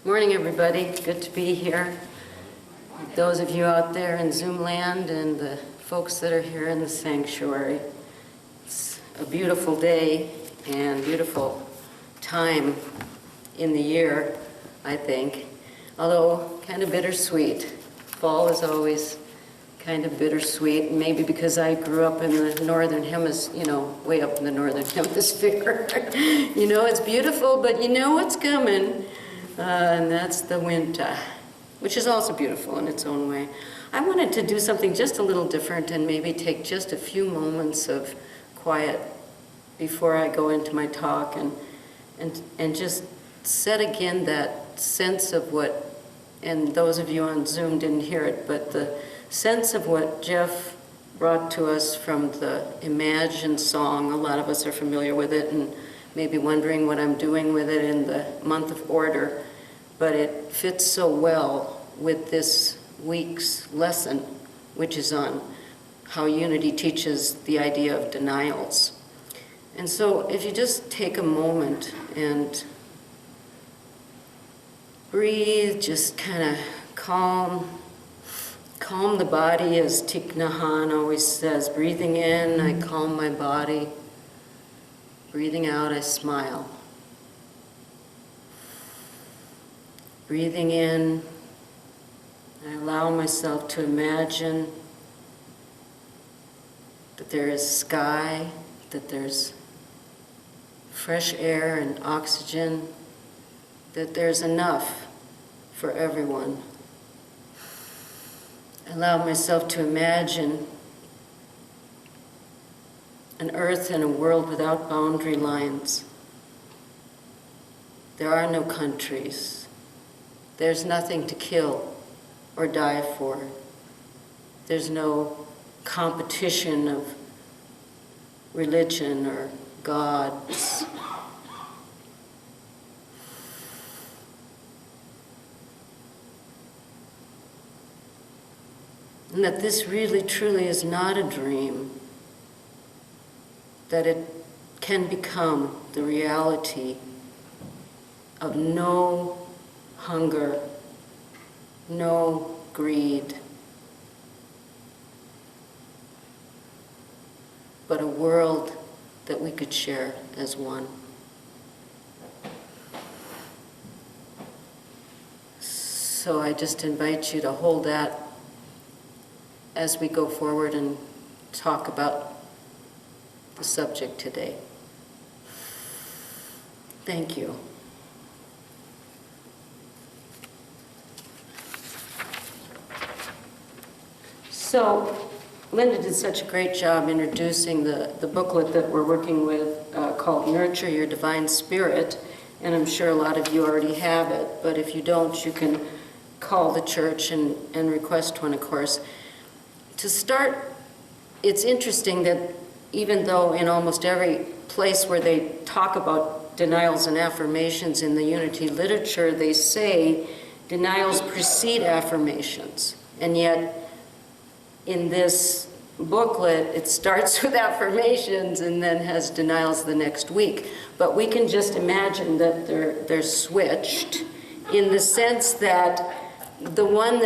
Morning, everybody. Good to be here. Those of you out there in Zoom land and the folks that are here in the sanctuary. It's a beautiful day and beautiful time in the year, I think, although kind of bittersweet. Fall is always kind of bittersweet, maybe because I grew up in the northern hemisphere, way up in the northern hemisphere. It's beautiful, but you know what's coming. And that's the winter, which is also beautiful in its own way. I wanted to do something just a little different and maybe take just a few moments of quiet before I go into my talk and just set again that sense of what, and those of you on Zoom didn't hear it, but the sense of what Jeff brought to us from the Imagine song. A lot of us are familiar with it and maybe wondering what I'm doing with it in the month of order, but it fits so well with this week's lesson, which is on how Unity teaches the idea of denials. And so if you just take a moment and breathe, just kind of calm the body, as Thich Nhat Hanh always says. Breathing in, I calm my body. Breathing out, I smile. Breathing in, I allow myself to imagine that there is sky, that there's fresh air and oxygen, that there's enough for everyone. I allow myself to imagine an earth and a world without boundary lines. There are no countries. There's nothing to kill or die for. There's no competition of religion or gods. And that this really, truly is not a dream, that it can become the reality of no hunger, no greed, but a world that we could share as one. So I just invite you to hold that as we go forward and talk about the subject today. Thank you. So, Linda did such a great job introducing the booklet that we're working with called Nurture Your Divine Spirit, and I'm sure a lot of you already have it, but if you don't, you can call the church and request one, of course. To start, it's interesting that even though in almost every place where they talk about denials and affirmations in the Unity literature, they say denials precede affirmations. And yet, in this booklet, it starts with affirmations and then has denials the next week. But we can just imagine that they're switched in the sense that the one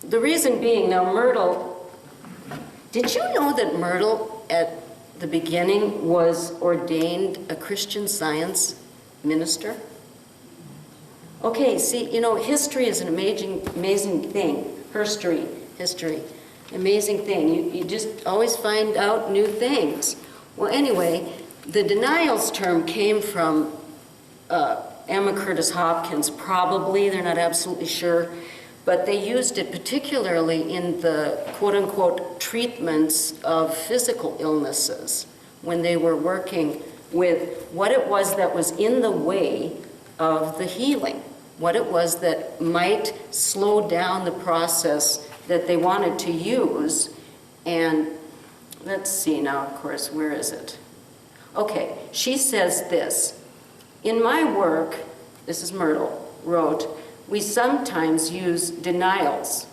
the reason being, now Myrtle, did you know that Myrtle at the beginning was ordained a Christian Science minister? Okay, see, history is an amazing thing. History, amazing thing. You just always find out new things. Well, anyway, the denials term came from Emma Curtis Hopkins, probably, they're not absolutely sure, but they used it particularly in the quote-unquote treatments of physical illnesses when they were working with what it was that was in the way of the healing, what it was that might slow down the process that they wanted to use. And let's see now, of course, where is it? Okay, she says this, in my work, this is Myrtle, wrote, we sometimes use denials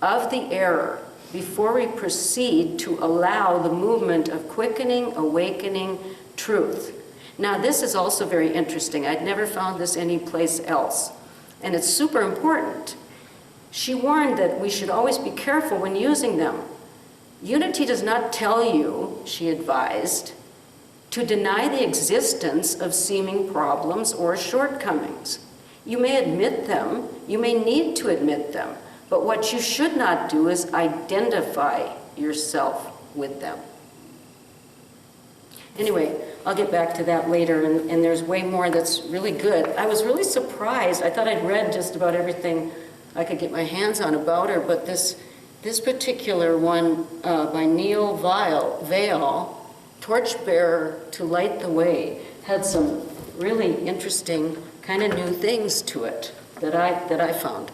of the error before we proceed to allow the movement of quickening, awakening truth. Now, this is also very interesting. I'd never found this anyplace else, and it's super important. She warned that we should always be careful when using them. Unity does not tell you, she advised, to deny the existence of seeming problems or shortcomings. You may admit them, you may need to admit them, but what you should not do is identify yourself with them. Anyway, I'll get back to that later, and there's way more that's really good. I was really surprised. I thought I'd read just about everything I could get my hands on about her, but this particular one by Neil Vale, Torchbearer to Light the Way, had some really interesting kind of new things to it that I found.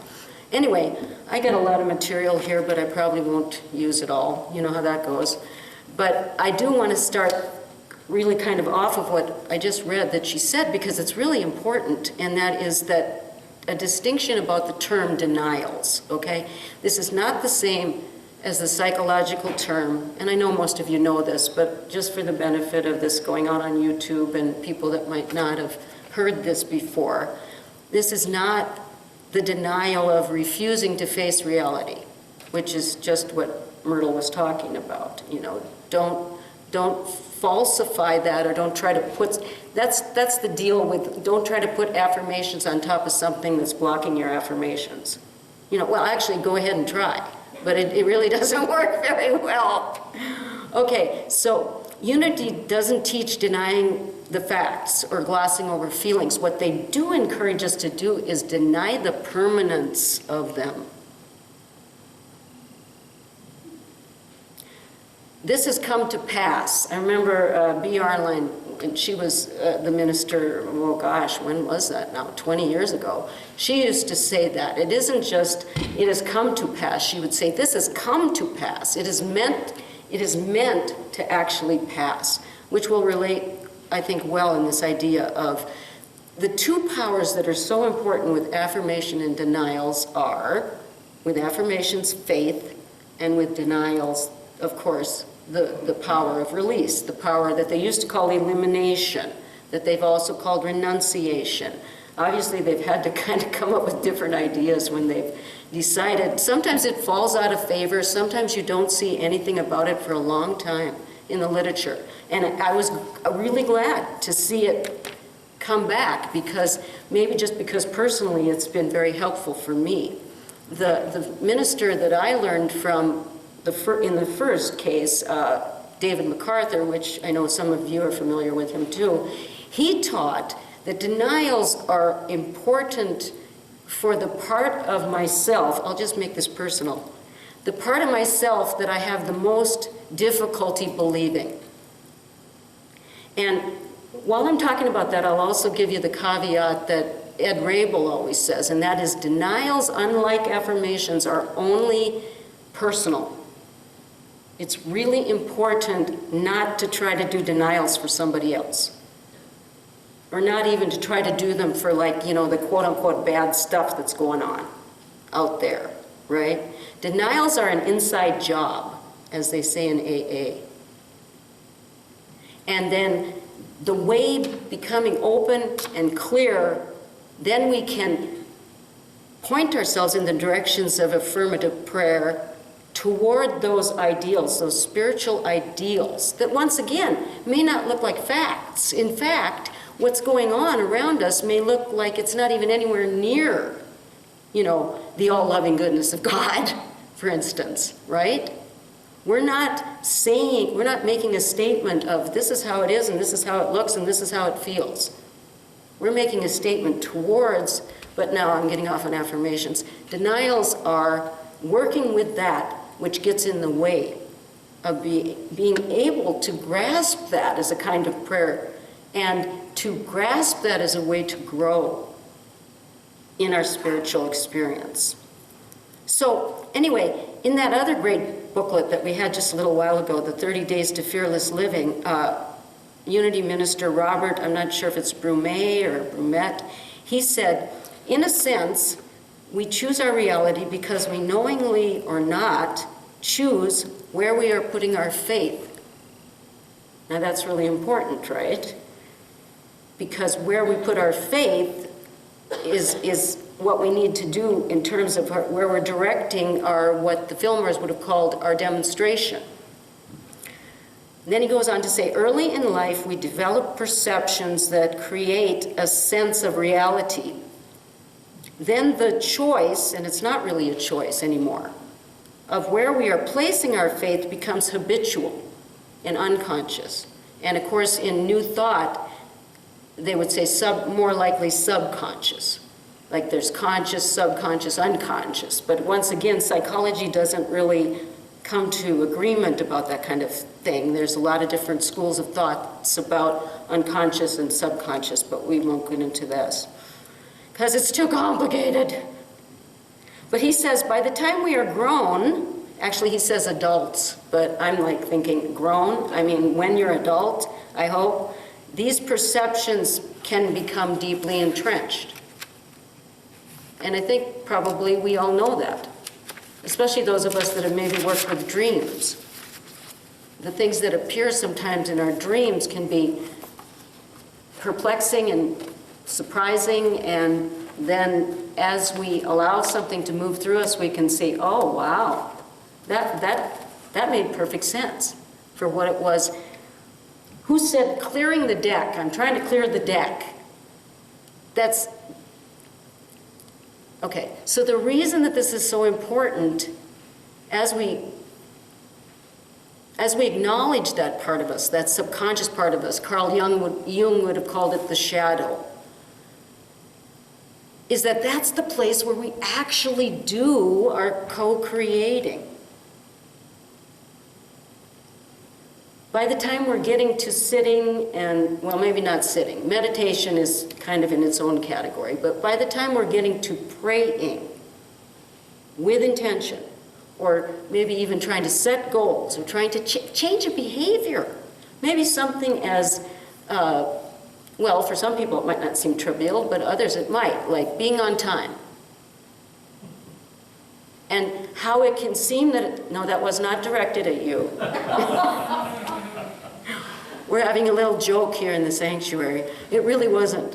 Anyway, I got a lot of material here, but I probably won't use it all. You know how that goes. But I do want to start really kind of off of what I just read that she said, because it's really important, and that is that a distinction about the term denials, okay? This is not the same as the psychological term, and I know most of you know this, but just for the benefit of this going out on YouTube and people that might not have heard this before, this is not the denial of refusing to face reality, which is just what Myrtle was talking about. You know, don't falsify that, or don't try to put, that's the deal with, don't try to put affirmations on top of something that's blocking your affirmations. You know, well, actually, go ahead and try, but it really doesn't work very well. Okay, so Unity doesn't teach denying the facts or glossing over feelings. What they do encourage us to do is deny the permanence of them. This has come to pass. I remember B. Arline, and she was the minister, oh gosh, when was that now? 20 years ago. She used to say that. It isn't just, it has come to pass. She would say, this has come to pass. It is meant to actually pass, which will relate, I think, well in this idea of the two powers that are so important with affirmation and denials are, with affirmations, faith, and with denials, of course, the power of release, the power that they used to call elimination, that they've also called renunciation. Obviously, they've had to kind of come up with different ideas when they've decided. Sometimes it falls out of favor. Sometimes you don't see anything about it for a long time in the literature. And I was really glad to see it come back, because maybe just because personally it's been very helpful for me. The minister that I learned from in the first case, David MacArthur, which I know some of you are familiar with him too, he taught that denials are important for the part of myself, I'll just make this personal, the part of myself that I have the most difficulty believing. And while I'm talking about that, I'll also give you the caveat that Ed Rabel always says, and that is denials, unlike affirmations, are only personal. It's really important not to try to do denials for somebody else. Or not even to try to do them for, like, you know, the quote-unquote bad stuff that's going on out there, right? Denials are an inside job, as they say in AA. And then the way becoming open and clear, then we can point ourselves in the directions of affirmative prayer toward those ideals, those spiritual ideals that, once again, may not look like facts. In fact, what's going on around us may look like it's not even anywhere near, you know, the all-loving goodness of God, for instance, right? We're not making a statement of this is how it is, and this is how it looks, and this is how it feels. We're making a statement towards, but now I'm getting off on affirmations. Denials are working with that which gets in the way of being able to grasp that as a kind of prayer, and to grasp that as a way to grow in our spiritual experience. So anyway, in that other great booklet that we had just a little while ago, the 30 Days to Fearless Living, Unity Minister Robert, I'm not sure if it's Brumet or Brumet, he said, in a sense, we choose our reality because we knowingly or not choose where we are putting our faith. Now that's really important, right? because where we put our faith is what we need to do in terms of where we're directing our, what the filmers would have called our demonstration. And then he goes on to say, early in life we develop perceptions that create a sense of reality. Then the choice, and it's not really a choice anymore, of where we are placing our faith becomes habitual and unconscious. And of course, in New Thought, they would say more likely subconscious. Like there's conscious, subconscious, unconscious. But once again, psychology doesn't really come to agreement about that kind of thing. There's a lot of different schools of thoughts about unconscious and subconscious, but we won't get into this because it's too complicated. But he says by the time we are grown, actually he says adults, but I'm like thinking grown. I mean, when you're adult, I hope, these perceptions can become deeply entrenched. And I think probably we all know that, especially those of us that have maybe worked with dreams. The things that appear sometimes in our dreams can be perplexing and surprising, and then as we allow something to move through us, we can see, oh, wow, that made perfect sense for what it was. Who said clearing the deck? I'm trying to clear the deck. That's, okay, so the reason that this is so important, as we acknowledge that part of us, that subconscious part of us, Carl Jung would have called it the shadow, is that that's the place where we actually do our co-creating. By the time we're getting to sitting and, well, maybe not sitting, meditation is kind of in its own category, but by the time we're getting to praying with intention, or maybe even trying to set goals, or trying to change a behavior, maybe something as, well, for some people it might not seem trivial, but others it might, like being on time. And how it can seem that, no, that was not directed at you. We're having a little joke here in the sanctuary. It really wasn't.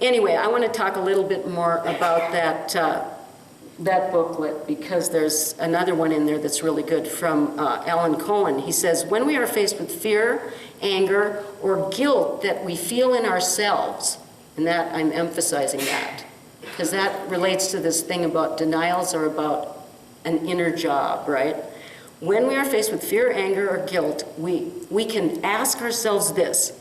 Anyway, I want to talk a little bit more about that booklet, because there's another one in there that's really good from Alan Cohen. He says, when we are faced with fear, anger, or guilt that we feel in ourselves, and that I'm emphasizing that, because that relates to this thing about denials or about an inner job, right? When we are faced with fear, anger, or guilt, we can ask ourselves this,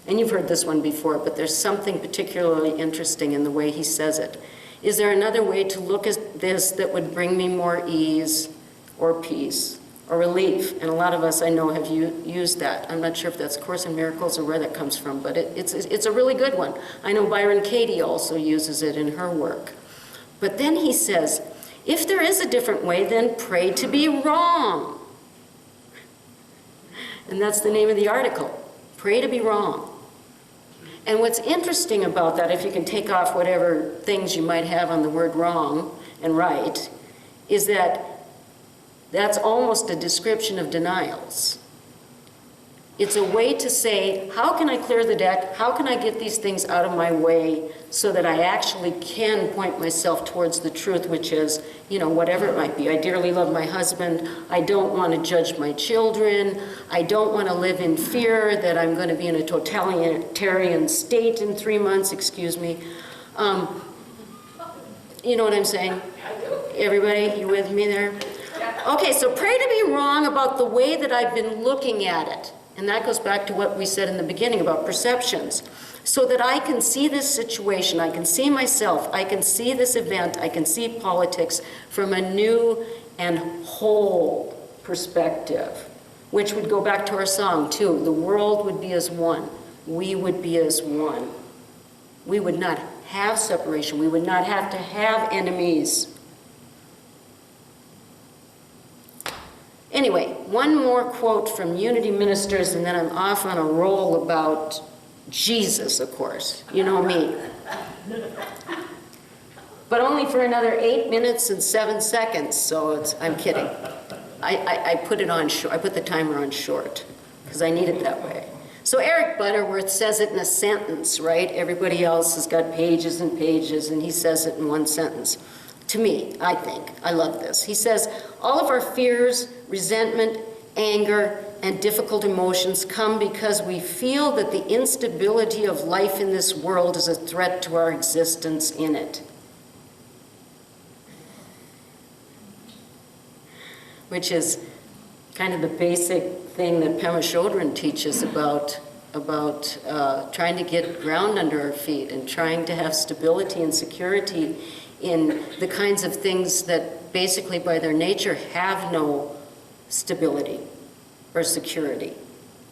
and you've heard this one before, but there's something particularly interesting in the way he says it. Is there another way to look at this that would bring me more ease or peace or relief? And a lot of us I know have used that. I'm not sure if that's Course in Miracles or where that comes from, but it's a really good one. I know Byron Katie also uses it in her work. But then he says, if there is a different way, then pray to be wrong. And that's the name of the article, Pray to be Wrong. And what's interesting about that, if you can take off whatever things you might have on the word wrong and right, is that that's almost a description of denials. It's a way to say, how can I clear the deck? How can I get these things out of my way so that I actually can point myself towards the truth, which is, you know, whatever it might be. I dearly love my husband. I don't want to judge my children. I don't want to live in fear that I'm going to be in a totalitarian state in 3 months, excuse me. You know what I'm saying? Everybody, you with me there? Okay, so pray to be wrong about the way that I've been looking at it. And that goes back to what we said in the beginning about perceptions. So that I can see this situation, I can see myself, I can see this event, I can see politics from a new and whole perspective, which would go back to our song too. The world would be as one. We would be as one. We would not have separation. We would not have to have enemies. Anyway, one more quote from Unity Ministers, and then I'm off on a roll about Jesus, of course. You know me. But only for another 8 minutes and 7 seconds, so I'm kidding. I put it on short. I put the timer on short, because I need it that way. So Eric Butterworth says it in a sentence, right? Everybody else has got pages and pages, and he says it in one sentence. To me, I think, I love this. He says, all of our fears, resentment, anger, and difficult emotions come because we feel that the instability of life in this world is a threat to our existence in it. Which is kind of the basic thing that Pema Chodron teaches about trying to get ground under our feet and trying to have stability and security in the kinds of things that basically by their nature have no stability or security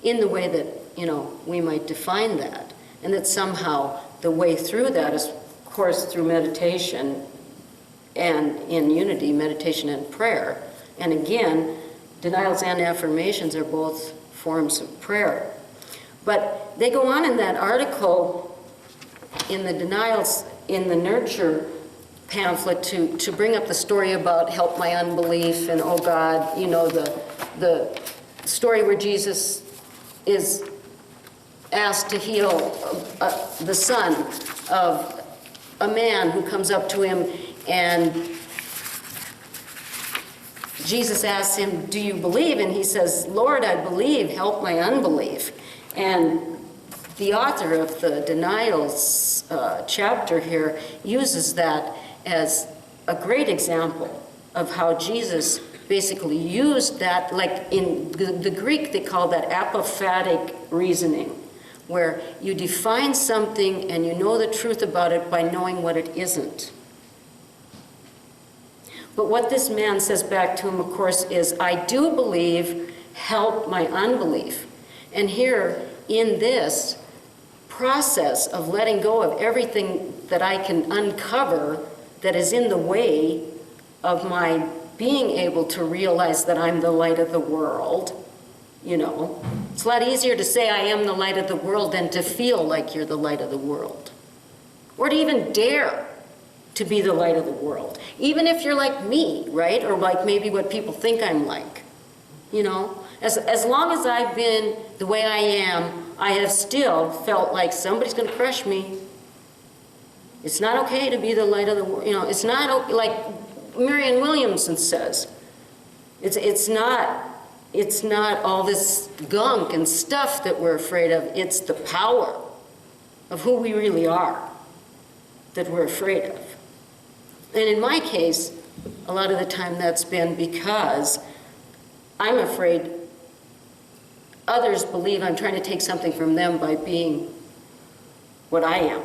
in the way that, we might define that. And that somehow the way through that is, of course, through meditation and in unity, meditation and prayer. And again, denials and affirmations are both forms of prayer. But they go on in that article, in the denials, in the nurture pamphlet, to bring up the story about help my unbelief and oh God, the story where Jesus is asked to heal the son of a man who comes up to him, and Jesus asks him, do you believe? And he says, Lord, I believe, help my unbelief. And the author of the denials chapter here uses that as a great example of how Jesus basically used that, like in the Greek they call that apophatic reasoning, where you define something and you know the truth about it by knowing what it isn't. But what this man says back to him, of course, is, I do believe, help my unbelief. And here, in this process of letting go of everything that I can uncover that is in the way of my being able to realize that I'm the light of the world, it's a lot easier to say I am the light of the world than to feel like you're the light of the world. Or to even dare to be the light of the world. Even if you're like me, right? Or like maybe what people think I'm like. As long as I've been the way I am, I have still felt like somebody's going to crush me. It's not okay to be the light of the world. It's not okay, like Marianne Williamson says. It's not all this gunk and stuff that we're afraid of. It's the power of who we really are that we're afraid of. And in my case, a lot of the time that's been because I'm afraid others believe I'm trying to take something from them by being what I am.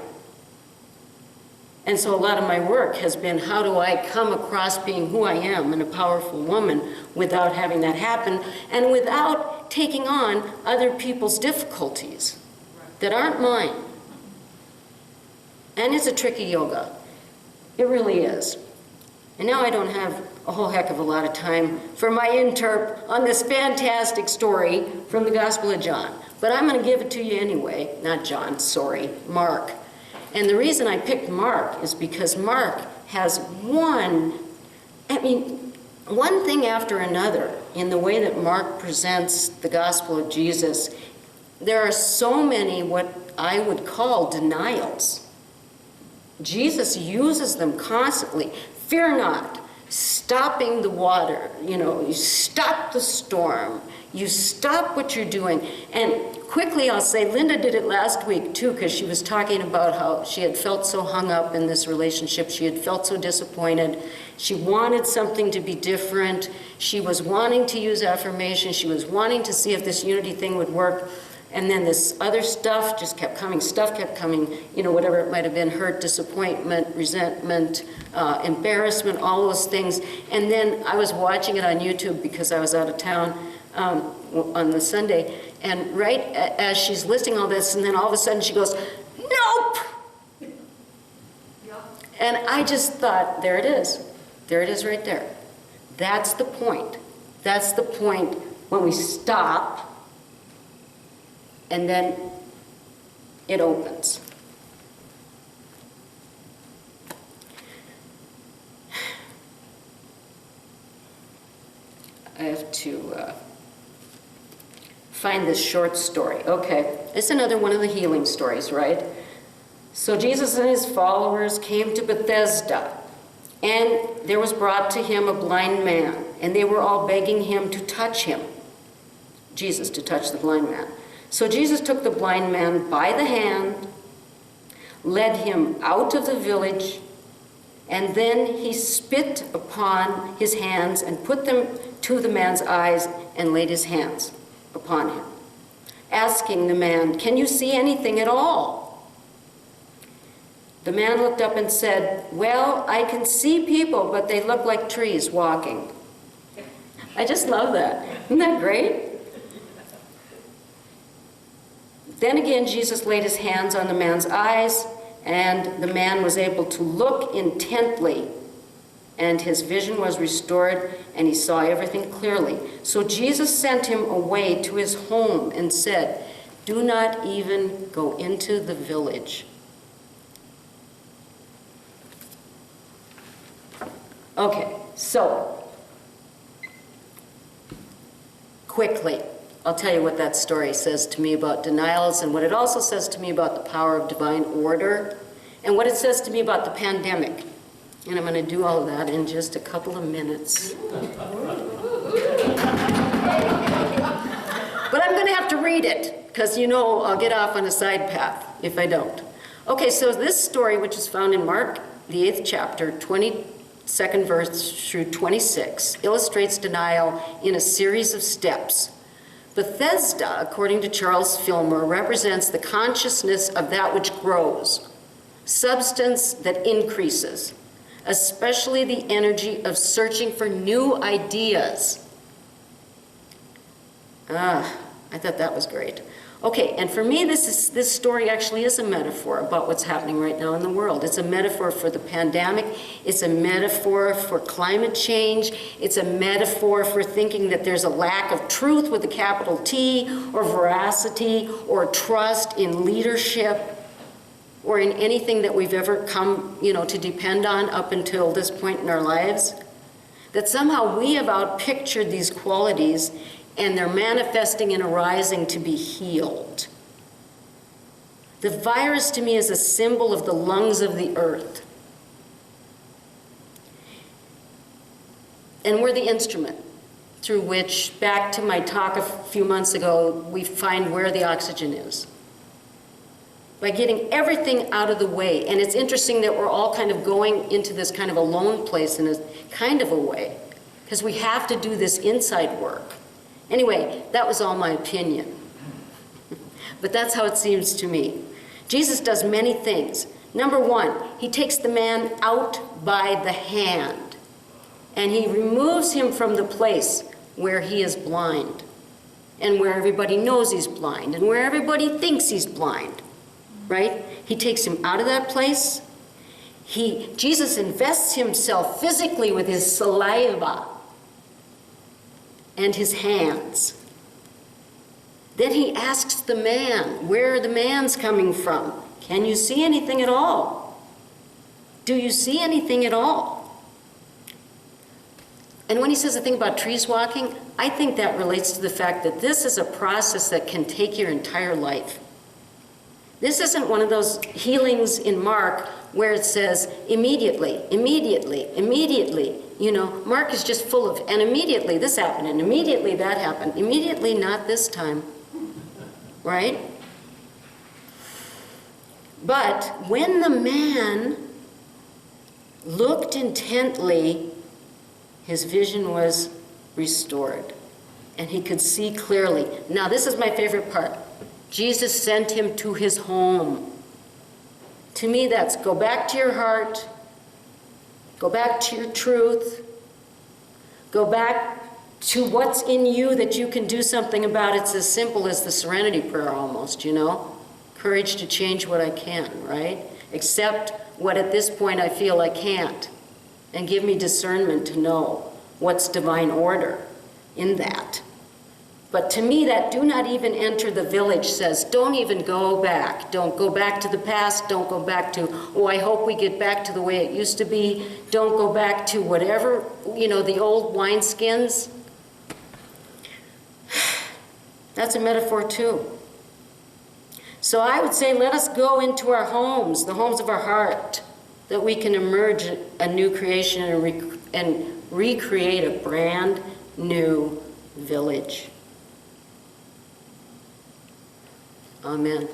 And so a lot of my work has been, how do I come across being who I am and a powerful woman without having that happen and without taking on other people's difficulties that aren't mine. And it's a tricky yoga. It really is. And now I don't have a whole heck of a lot of time for my interp on this fantastic story from the Gospel of John. But I'm going to give it to you anyway. Not John, sorry, Mark. And the reason I picked Mark is because Mark has one thing after another in the way that Mark presents the gospel of Jesus. There are so many what I would call denials. Jesus uses them constantly. Fear not, stopping the water, you stop the storm, you stop what you're doing. And quickly I'll say, Linda did it last week too, because she was talking about how she had felt so hung up in this relationship. She had felt so disappointed. She wanted something to be different. She was wanting to use affirmation. She was wanting to see if this unity thing would work. And then this other stuff just kept coming. Stuff kept coming, whatever it might have been, hurt, disappointment, resentment, embarrassment, all those things. And then I was watching it on YouTube because I was out of town on the Sunday. And right as she's listing all this, and then all of a sudden she goes, nope! And I just thought, there it is. There it is right there. That's the point. That's the point when we stop, and then it opens. I have to find this short story. Okay, it's another one of the healing stories, right? So Jesus and his followers came to Bethesda, and there was brought to him a blind man, and they were all begging him to touch him. Jesus to touch the blind man. So Jesus took the blind man by the hand, led him out of the village, and then he spit upon his hands and put them to the man's eyes and laid his hands upon him, asking the man, "Can you see anything at all?" The man looked up and said, "Well, I can see people, but they look like trees walking." I just love that. Isn't that great? Then again, Jesus laid his hands on the man's eyes, and the man was able to look intently, and his vision was restored, and he saw everything clearly. So Jesus sent him away to his home and said, "Do not even go into the village." Okay, so quickly, I'll tell you what that story says to me about denials, and what it also says to me about the power of divine order, and what it says to me about the pandemic. And I'm going to do all of that in just a couple of minutes. But I'm going to have to read it, because you know I'll get off on a side path if I don't. Okay, so this story, which is found in Mark, the 8th chapter, 22nd verse through 26, illustrates denial in a series of steps. Bethesda, according to Charles Fillmore, represents the consciousness of that which grows, substance that increases, especially the energy of searching for new ideas. I thought that was great. Okay, and for me, this story actually is a metaphor about what's happening right now in the world. It's a metaphor for the pandemic. It's a metaphor for climate change. It's a metaphor for thinking that there's a lack of truth with a capital T, or veracity, or trust in leadership, or in anything that we've ever come, to depend on up until this point in our lives. That somehow we have outpictured these qualities, and they're manifesting and arising to be healed. The virus to me is a symbol of the lungs of the earth. And we're the instrument through which, back to my talk a few months ago, we find where the oxygen is. By getting everything out of the way. And it's interesting that we're all kind of going into this kind of alone place in a kind of a way, because we have to do this inside work. Anyway, that was all my opinion. But that's how it seems to me. Jesus does many things. Number one, he takes the man out by the hand, and he removes him from the place where he is blind, and where everybody knows he's blind, and where everybody thinks he's blind, right? He takes him out of that place. Jesus invests himself physically with his saliva and his hands. Then he asks the man where the man's coming from. Can you see anything at all? Do you see anything at all? And when he says the thing about trees walking, I think that relates to the fact that this is a process that can take your entire life. This isn't one of those healings in Mark where it says immediately, immediately, immediately. Mark is just full of, and immediately this happened, and immediately that happened. Immediately, not this time, right? But when the man looked intently, his vision was restored, and he could see clearly. Now, this is my favorite part. Jesus sent him to his home. To me, that's go back to your heart, go back to your truth, go back to what's in you that you can do something about. It's as simple as the serenity prayer almost, Courage to change what I can, right? Accept what at this point I feel I can't. And give me discernment to know what's divine order in that. But to me, that do not even enter the village says, don't even go back. Don't go back to the past. Don't go back to, I hope we get back to the way it used to be. Don't go back to whatever, the old wineskins. That's a metaphor too. So I would say let us go into our homes, the homes of our heart, that we can emerge a new creation and recreate a brand new village. Amen.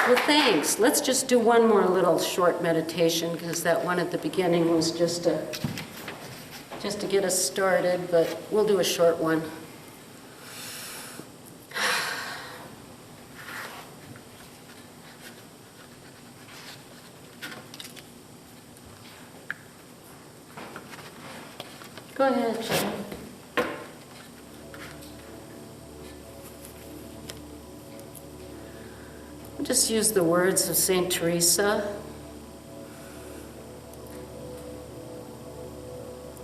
Well, thanks. Let's just do one more little short meditation, because that one at the beginning was just to get us started, but we'll do a short one. Go ahead, Jeannine. Just use the words of Saint Teresa.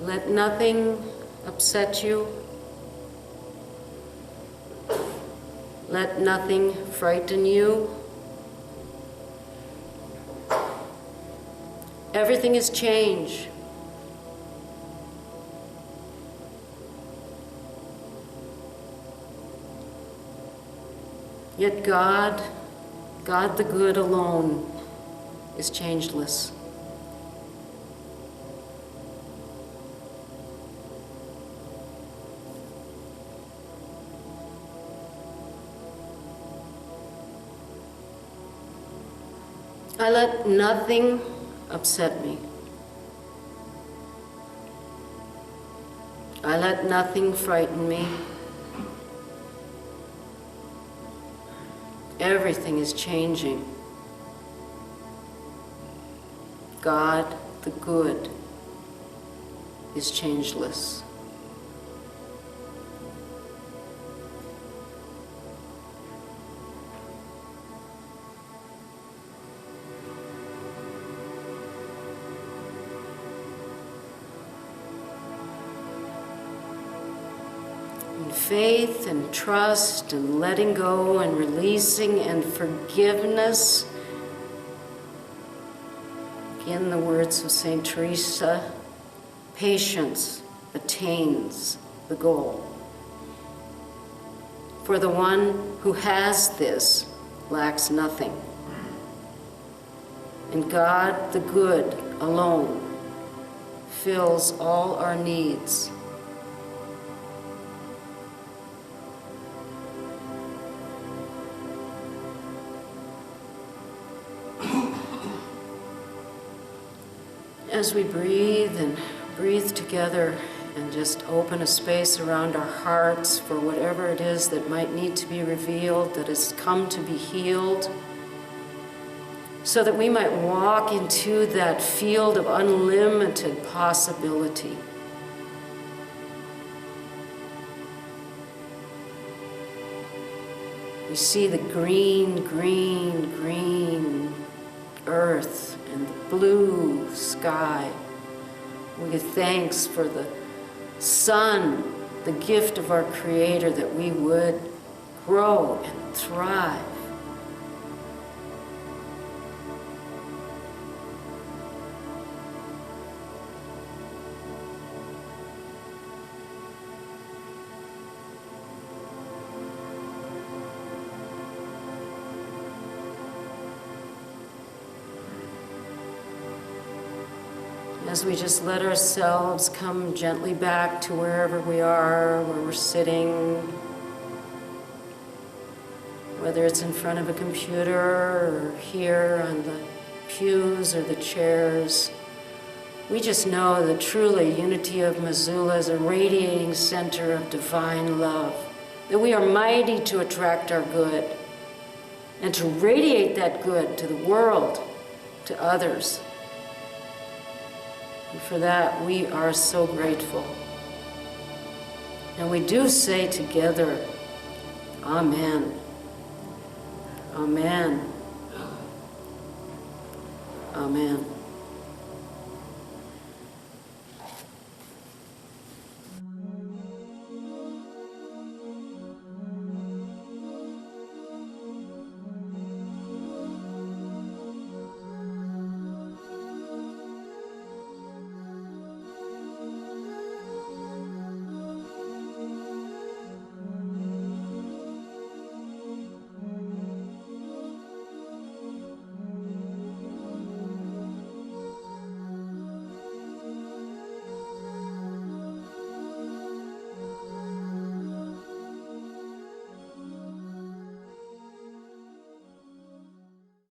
Let nothing upset you. Let nothing frighten you. Everything is change. Yet God the good alone is changeless. I let nothing upset me. I let nothing frighten me. Everything is changing. God, the good, is changeless. Faith and trust and letting go and releasing and forgiveness. Again, the words of Saint Teresa, patience attains the goal. For the one who has this lacks nothing. And God, the good alone, fills all our needs. As we breathe and breathe together and just open a space around our hearts for whatever it is that might need to be revealed, that has come to be healed, so that we might walk into that field of unlimited possibility. We see the green, green, green earth and the blue sky. We give thanks for the sun, the gift of our Creator, that we would grow and thrive. As we just let ourselves come gently back to wherever we are, where we're sitting, whether it's in front of a computer or here on the pews or the chairs, we just know that truly Unity of Missoula is a radiating center of divine love, that we are mighty to attract our good and to radiate that good to the world, to others. And for that, we are so grateful. And we do say together, Amen. Amen. Amen.